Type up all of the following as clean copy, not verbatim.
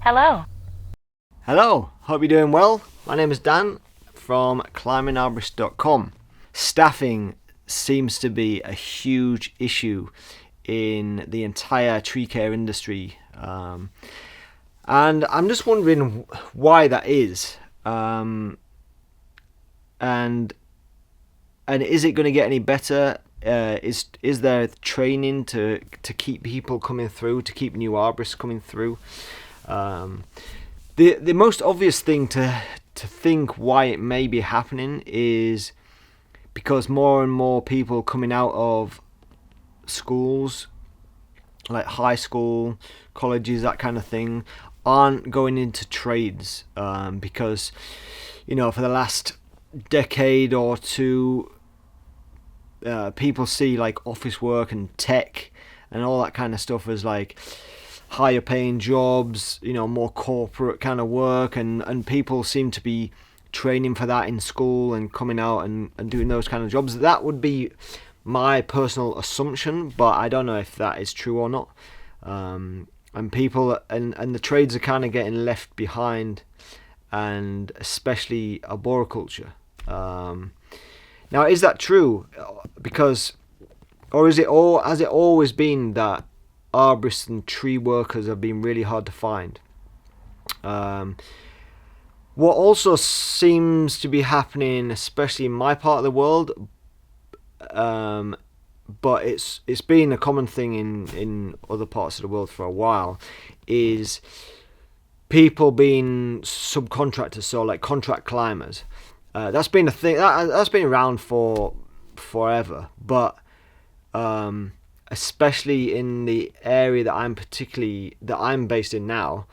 Hello. Hello, hope you're doing well. My name is Dan from climbingarborist.com. Staffing seems to be a huge issue in the entire tree care industry. And I'm just wondering why that is. And is it going to get any better? Is there training to keep people coming through, to keep new arborists coming through? The most obvious thing to think why it may be happening is because more and more people coming out of schools, like high school, colleges, that kind of thing, aren't going into trades because, for the last decade or two, people see like office work and tech and all that kind of stuff as like higher paying jobs, more corporate kind of work, and people seem to be training for that in school and coming out and doing those kind of jobs. That would be my personal assumption, but I don't know if that is true or not. And people and the trades are kind of getting left behind, and especially arboriculture. Now, is that true? Has it always been that arborists and tree workers have been really hard to find? What also seems to be happening, especially in my part of the world, but it's been a common thing in other parts of the world for a while, is people being subcontractors, so like contract climbers. That's been a thing that's been around for forever, but especially in the area that I'm based in now,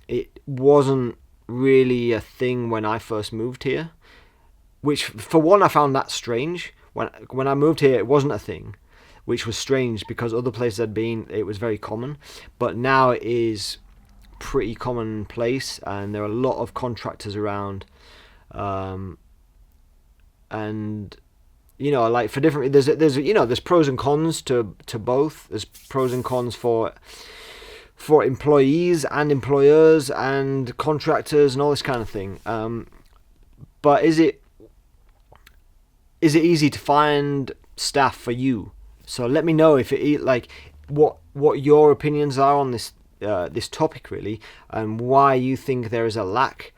it wasn't really a thing when I first moved here. Which, for one, I found that strange. When I moved here, it wasn't a thing, which was strange because other places I'd been, it was very common. But now it is pretty commonplace, and there are a lot of contractors around. And like for different, there's pros and cons to both. There's pros and cons for employees and employers and contractors and all this kind of thing. But is it easy to find staff for you? So let me know if it what your opinions are on this topic really, and why you think there is a lack.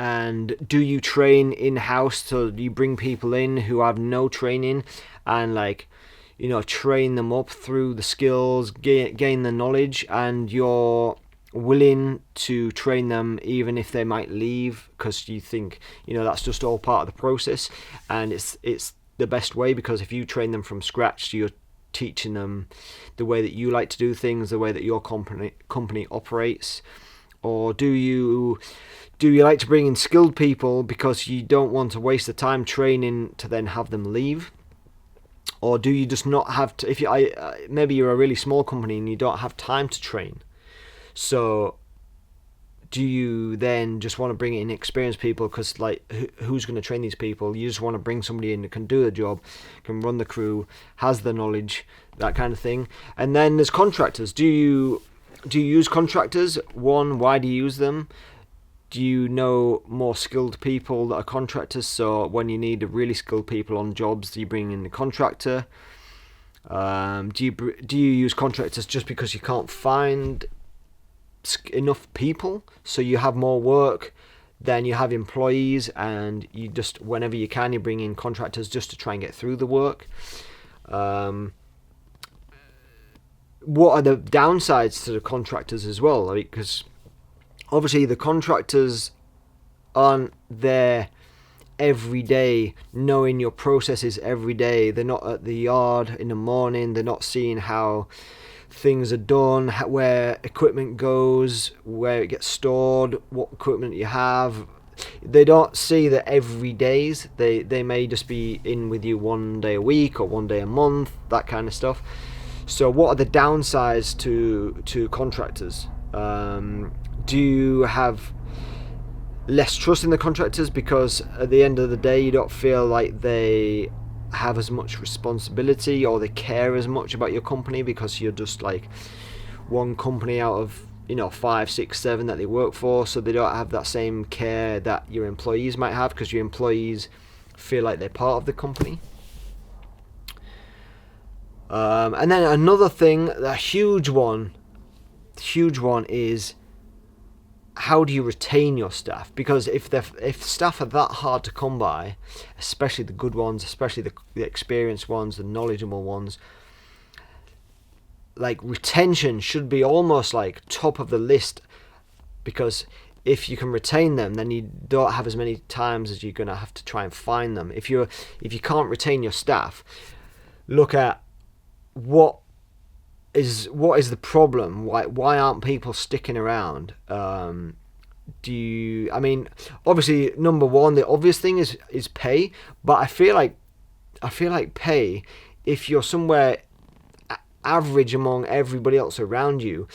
And do you train in-house? So do you bring people in who have no training and train them up through the skills, gain the knowledge, and you're willing to train them even if they might leave because you think that's just all part of the process, and it's the best way, because if you train them from scratch, you're teaching them the way that you like to do things, the way that your company operates? Or do you like to bring in skilled people because you don't want to waste the time training to then have them leave? Or do you just not have to, maybe you're a really small company and you don't have time to train? So do you then just want to bring in experienced people because who's going to train these people? You just want to bring somebody in that can do the job, can run the crew, has the knowledge, that kind of thing. And then there's contractors. Do you use contractors? One, why do you use them? Do you know more skilled people that are contractors? So when you need really skilled people on jobs, do you bring in the contractor? Do you use contractors just because you can't find enough people, so you have more work than you have employees, and you just, whenever you can, you bring in contractors just to try and get through the work? What are the downsides to the contractors as well? Because obviously the contractors aren't there every day knowing your processes every day. They're not at the yard in the morning. They're not seeing how things are done, where equipment goes, where it gets stored, what equipment you have. They don't see that every days. They may just be in with you one day a week or one day a month, that kind of stuff. So what are the downsides to contractors? Do you have less trust in the contractors because at the end of the day you don't feel like they have as much responsibility or they care as much about your company because you're just like one company out of 5, 6, 7 that they work for, so they don't have that same care that your employees might have, because your employees feel like they're part of the company. And then another thing, a huge one is, how do you retain your staff? Because if staff are that hard to come by, especially the good ones, especially the experienced ones, the knowledgeable ones, like, retention should be almost like top of the list, because if you can retain them, then you don't have as many times as you're going to have to try and find them. If you can't retain your staff, look at what is the problem. Why aren't people sticking around? Obviously, number one, the obvious thing is pay, but I feel like pay, if you're somewhere average among everybody else around you,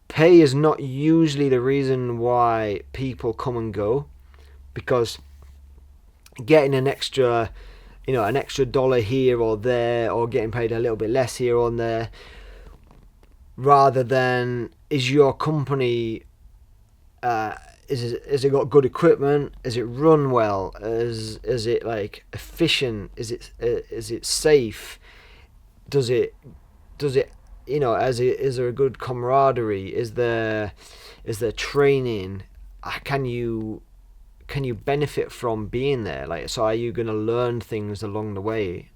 pay is not usually the reason why people come and go, because getting an extra dollar here or there, or getting paid a little bit less here or there, rather than, is your company, is it got good equipment? Is it run well? Is it like efficient? Is it safe? Is there a good camaraderie? Is there training? Can you benefit from being there? Like, so are you going to learn things along the way?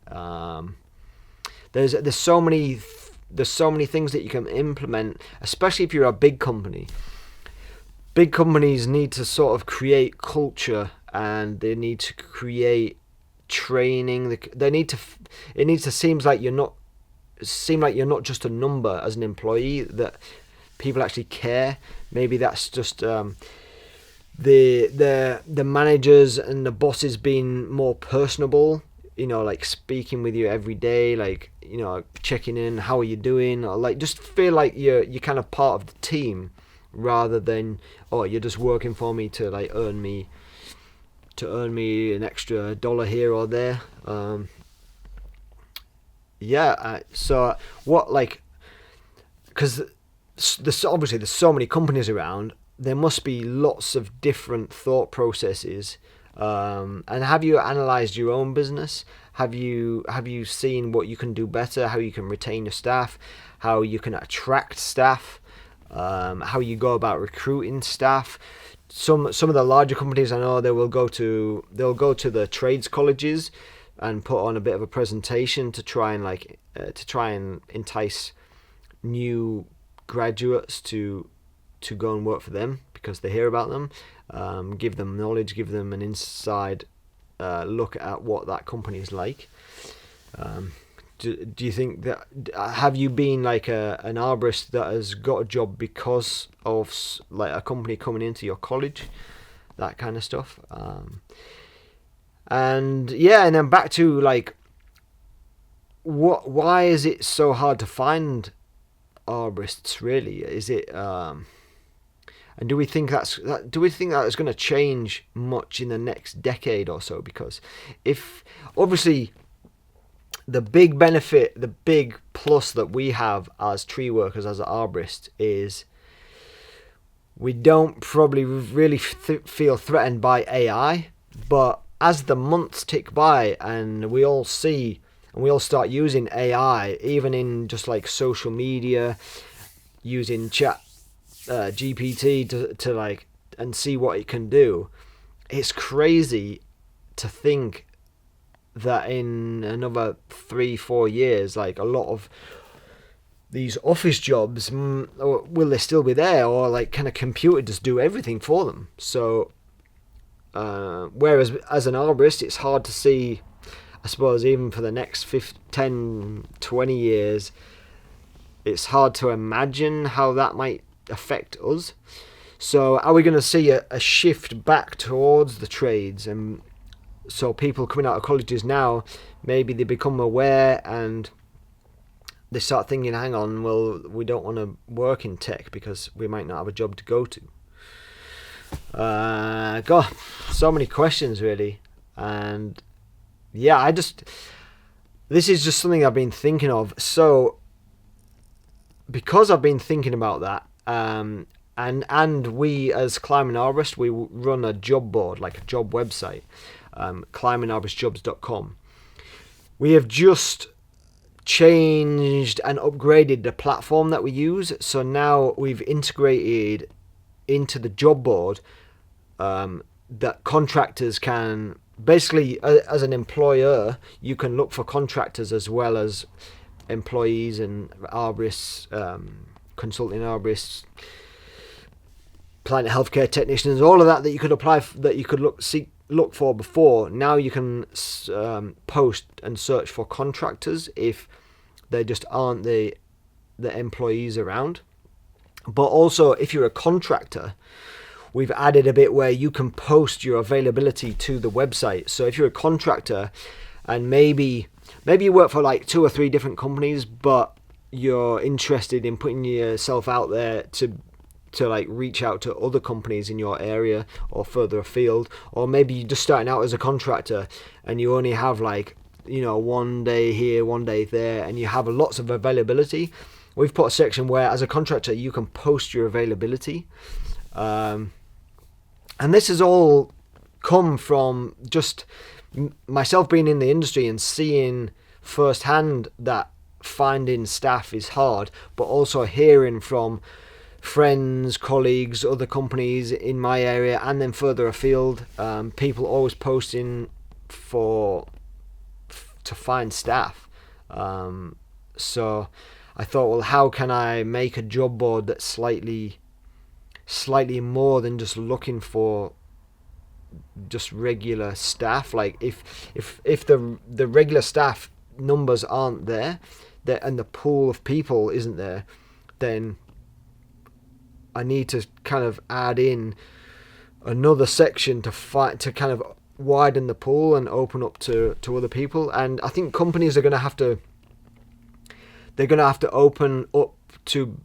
There's so many things that you can implement, especially if you're a big company. Big companies need to sort of create culture, and they need to create training. It needs to seem like you're not just a number as an employee, that people actually care. Maybe that's just the managers and the bosses being more personable, like speaking with you every day, like, checking in, how are you doing, or like just feel like you're kind of part of the team, rather than, oh, you're just working for me to like earn me an extra dollar here or there. So what, like, because there's so many companies around, there must be lots of different thought processes. And have you analysed your own business? Have you seen what you can do better? How you can retain your staff? How you can attract staff? How you go about recruiting staff? Some of the larger companies, I know, they'll go to the trades colleges and put on a bit of a presentation to try and entice new graduates to go and work for them, because they hear about them. Give them knowledge, give them an inside look at what that company is like. Do you think that, have you been like an arborist that has got a job because of like a company coming into your college, that kind of stuff? And then back to like, why is it so hard to find arborists, really? Is it and do we think that is going to change much in the next decade or so? Because if obviously the big benefit, the big plus that we have as tree workers, as arborists, is we don't probably really feel threatened by AI. But as the months tick by and we all see and we all start using AI, even in just like social media, using chat GPT to like and see what it can do, it's crazy to think that in another 3-4 years, like, a lot of these office jobs, will they still be there, or like, can a computer just do everything for them? So whereas as an arborist, it's hard to see, I suppose, even for the next 10, 20 years, it's hard to imagine how that might affect us. So are we going to see a shift back towards the trades? And so people coming out of colleges now, maybe they become aware and they start thinking, hang on, well, we don't want to work in tech because we might not have a job to go to. God, so many questions, really. And this is just something I've been thinking of. So because I've been thinking about that, and we as Climbing Arborist, we run a job board, like a job website, climbingarboristjobs.com. We have just changed and upgraded the platform that we use. So now we've integrated into the job board that contractors can basically, as an employer, you can look for contractors as well as employees and arborists, consulting arborists, plant healthcare technicians, all of that you could apply that you could look for before. Now you can post and search for contractors if there just aren't the employees around. But also, if you're a contractor, we've added a bit where you can post your availability to the website. So if you're a contractor and maybe you work for like 2 or 3 different companies, but you're interested in putting yourself out there to like reach out to other companies in your area or further afield, or maybe you're just starting out as a contractor and you only have like, one day here, one day there, and you have lots of availability. We've put a section where as a contractor you can post your availability, and this has all come from just myself being in the industry and seeing firsthand that finding staff is hard, but also hearing from friends, colleagues, other companies in my area and then further afield, people always posting to find staff. So I thought, well, how can I make a job board that's slightly more than just looking for just regular staff? Like if the regular staff numbers aren't there, and the pool of people isn't there, then I need to kind of add in another section to kind of widen the pool and open up to other people. And I think companies are going to have to open up to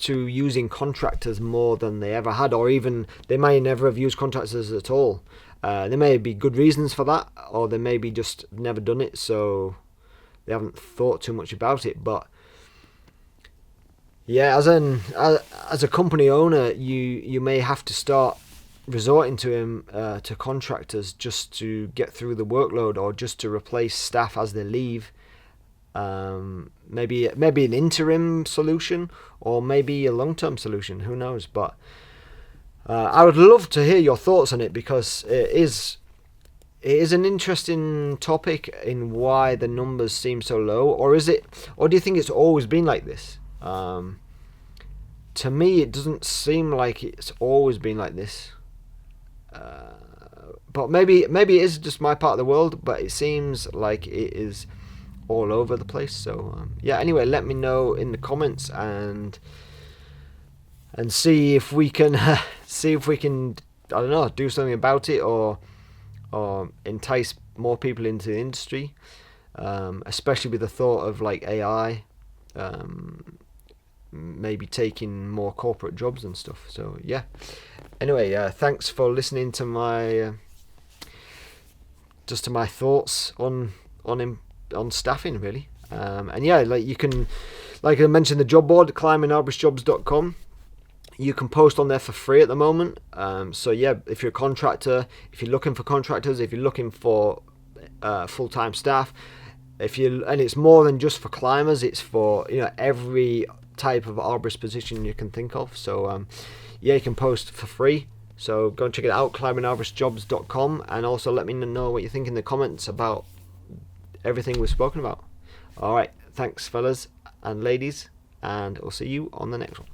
using contractors more than they ever had, or even they may never have used contractors at all. There may be good reasons for that, or they may be just never done it, so they haven't thought too much about it. But yeah, as a company owner, you may have to start resorting to contractors just to get through the workload, or just to replace staff as they leave. Maybe an interim solution, or maybe a long-term solution. Who knows? But I would love to hear your thoughts on it, because it is an interesting topic in why the numbers seem so low. Or do you think it's always been like this? To me, it doesn't seem like it's always been like this. But maybe it is just my part of the world, but it seems like it is all over the place. So yeah, anyway, let me know in the comments and see if we can I don't know, do something about it, or entice more people into the industry, especially with the thought of like AI maybe taking more corporate jobs and stuff. So yeah, anyway, thanks for listening to my thoughts on staffing, really. And yeah, like I mentioned, the job board, climbingarboristjobs.com, you can post on there for free at the moment. So yeah, if you're a contractor, if you're looking for contractors, if you're looking for full-time staff, and it's more than just for climbers, it's for every type of arborist position you can think of. So yeah, you can post for free. So go and check it out, climbingarboristjobs.com, and also let me know what you think in the comments about everything we've spoken about. Alright, thanks fellas and ladies, and I'll see you on the next one.